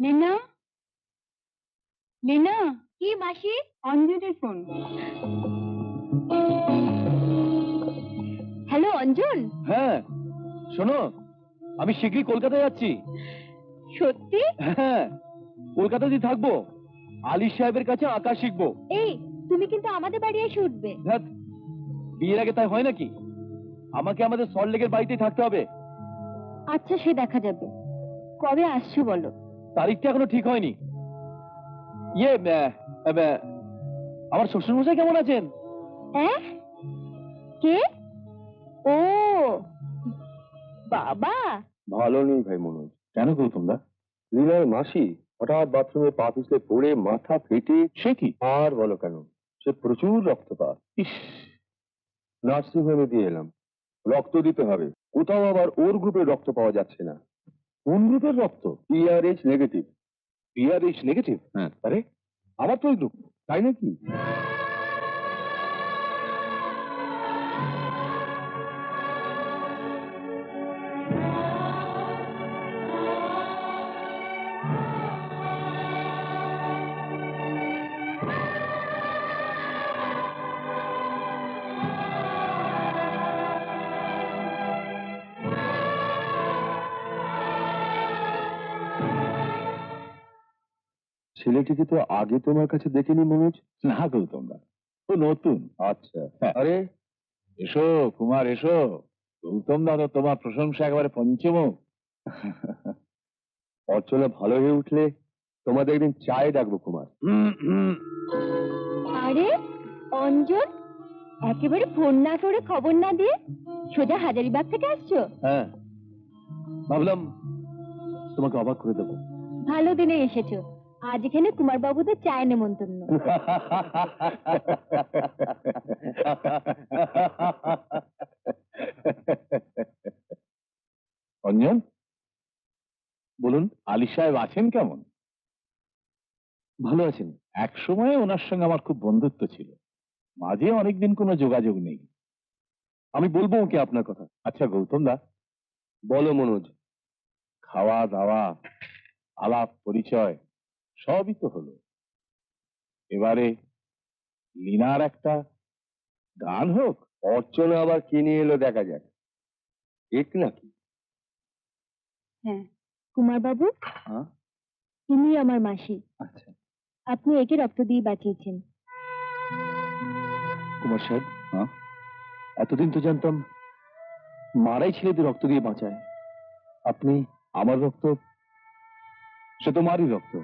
লীনা, লীনা। কি মাসি? অঞ্জনের phone. Hello Anjan. হ্যাঁ শোনো, আমি শীঘ্রই কলকাতায় যাচ্ছি। সত্যি? হ্যাঁ, কলকাতাতেই থাকবো, আলী সাহেবের কাছে আঁকা শিখবো। এই, তুমি কিন্তু আমাদের বাড়ি এসে উঠবে। ধ্যাৎ, বিয়ের আগে তাই হয় নাকি? আমাকে আমাদের সল্টলেকের বাড়িতেই থাকতে হবে। আচ্ছা, সে দেখা যাবে। কবে আসছো বলো? তারিখটা এখনো ঠিক হয়নি। ইয়ে আমার শ্বশুরমশাই কেমন আছেন? হ্যাঁ? কে? ও বাবা। ভালো নেই ভাই মনোজ। কেন গৌতম দা? লীলার মাসি হঠাৎ বাথরুমে পা পিছলে পড়ে মাথা ফেটে। সে কি? আর বলো কেন, সে প্রচুর রক্তপাত। ইস, নার্সিং হোমে দিয়ে এলাম, রক্ত দিতে হবে। কোথাও আবার ওর গ্রুপের রক্ত পাওয়া যাচ্ছে না। কোন গ্রুপের রক্ত? T Rh negative. B Rh negative? হ্যাঁ। আরে, আমার তো ওই গ্রুপ। তাই নাকি? ছেলেটিকে তো আগে তোমার কাছে দেখিনি মনোজ। না গৌতম দা, তো নতুন। আচ্ছা। হ্যাঁ। আরে এসো কুমার এসো, গৌতম দা তো তোমার প্রশংসা একেবারে পঞ্চমুখ। অর্চনা ভালো হয়ে উঠলে তোমাদের একদিন চায়ে ডাকবো কুমার। আরে অঞ্জন, একেবারে ফোন না করে খবর না দিয়ে সোজা হাজারিবাগ থেকে আসছো? হ্যাঁ, ভাবলাম তোমাকে অবাক করে দেবো। ভালো দিনে এসেছো। আজ এখানে কুমার বাবুদের চায় নেমন্তন্ন। অঞ্জন, বলুন আলী সাহেব আছেন কেমন? ভালো আছেন। এক সময় ওনার সঙ্গে আমার খুব বন্ধুত্ব ছিল, মাঝে অনেকদিন কোনো যোগাযোগ নেই। আমি বলবো ওকে আপনার কথা। আচ্ছা গৌতম দা, বলো মনোজ। খাওয়া দাওয়া আলাপ পরিচয় সবই তো হলো, এবারে লীনার একটা গান হোক। অর্চনা আবার কি নিয়ে এলো দেখা যাক। এক নাকি? হ্যাঁ, কুমার বাবু, হ্যাঁ? ইনি আমার মাসি। আচ্ছা। আপনি একে রক্ত দিয়ে বাঁচিয়েছেন। কুমার সাহেব, হ্যাঁ, এতদিন তো জানতাম মারাই ছেলেদের রক্ত দিয়ে বাঁচায়। আপনি আমার রক্ত? সে তো মারই রক্ত,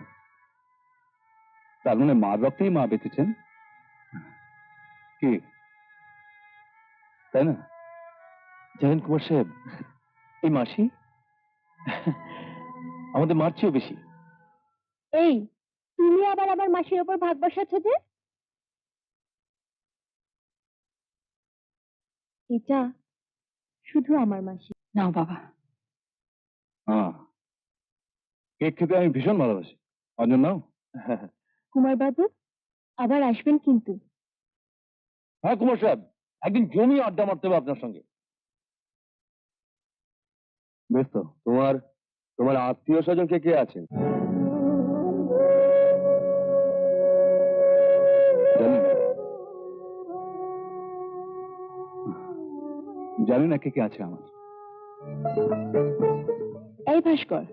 তার মানে মার রক্তেই মা বেঁচেছেন কি, তাই না? জানেন কুমার সাহেব, এই মাসি আমাদের মার চেয়েও বেশি। এই, তুমি আবার আমার মাসির ওপর ভাগ বসাচ্ছ যে? এটা শুধু আমার মাসি। নাও বাবা। হ্যাঁ, কেক খেতে আমি ভীষণ ভালোবাসি। অঞ্জন নাও। কুমার বাবু, আবার আসবেন কিন্তু। হ্যাঁ কুমার সাহেব, একদিন জমিয়ে আড্ডা মারতে হবে আপনার সঙ্গে। বেশ তো, তোমার তোমার আত্মীয় স্বজন কে কে আছেন? জানি না কে কে আছে আমার। এই ভাস্কর,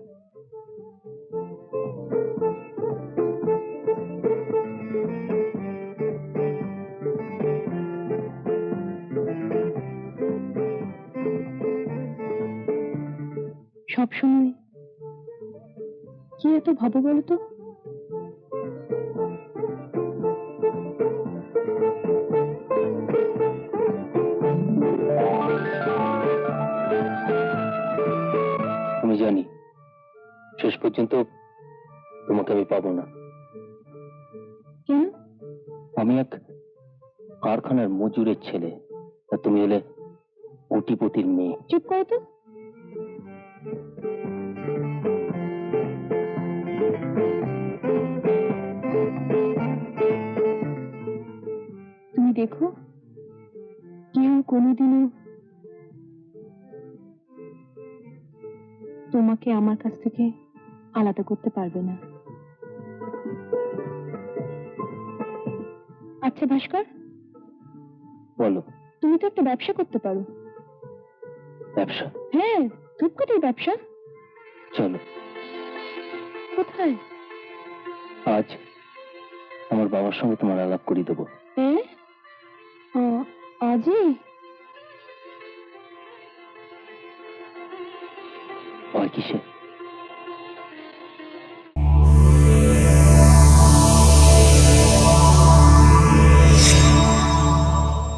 সবসময় কি এত ভাবো বলো তো? আমি জানি শেষ পর্যন্ত তোমাকে আমি পাবো না। কেন? আমি এক কারখানার মজুরের ছেলে, আর তুমি হলে কোটিপতির মেয়ে। চুপ করো তো। তুমি দেখো, কেউ কোনোদিনও তোমাকে আমার কাছ থেকে আলাদা করতে পারবে না। আচ্ছা ভাস্কর, বলো। তুমি তো একটা ব্যবসা করতে পারো। ব্যবসা? হ্যাঁ, ধূপকাঠির ব্যবসা। চলো। কোথায়? আজ আমার বাবার সঙ্গে তোমার আলাপ করিয়ে দেবো। হ্যাঁ, আজই? ভয় কিসে?